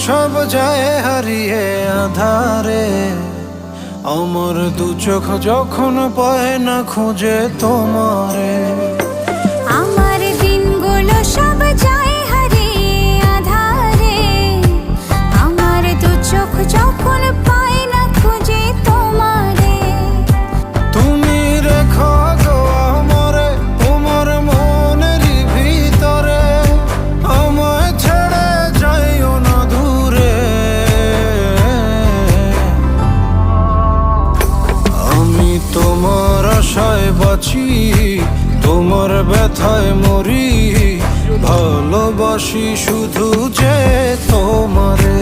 সব যায় হারিয়ে আধারে, আমার দু চোখ যখন পায় না খুঁজে তোমারে। আমার দিনগুলো সব যায় হারিয়ে আধারে, আমার দু চোখ যখন পায় না খুঁজে তোমারে। তুমি রেখো গো আমারে তোমার মনেরই ভিতরে, আমায় ছেড়ে যাইও না দূরে। আমি তোমার আশায় বাঁচি, তোমার ব্যথায় মরি, ভালোবাসি শুধু যে তোমারে।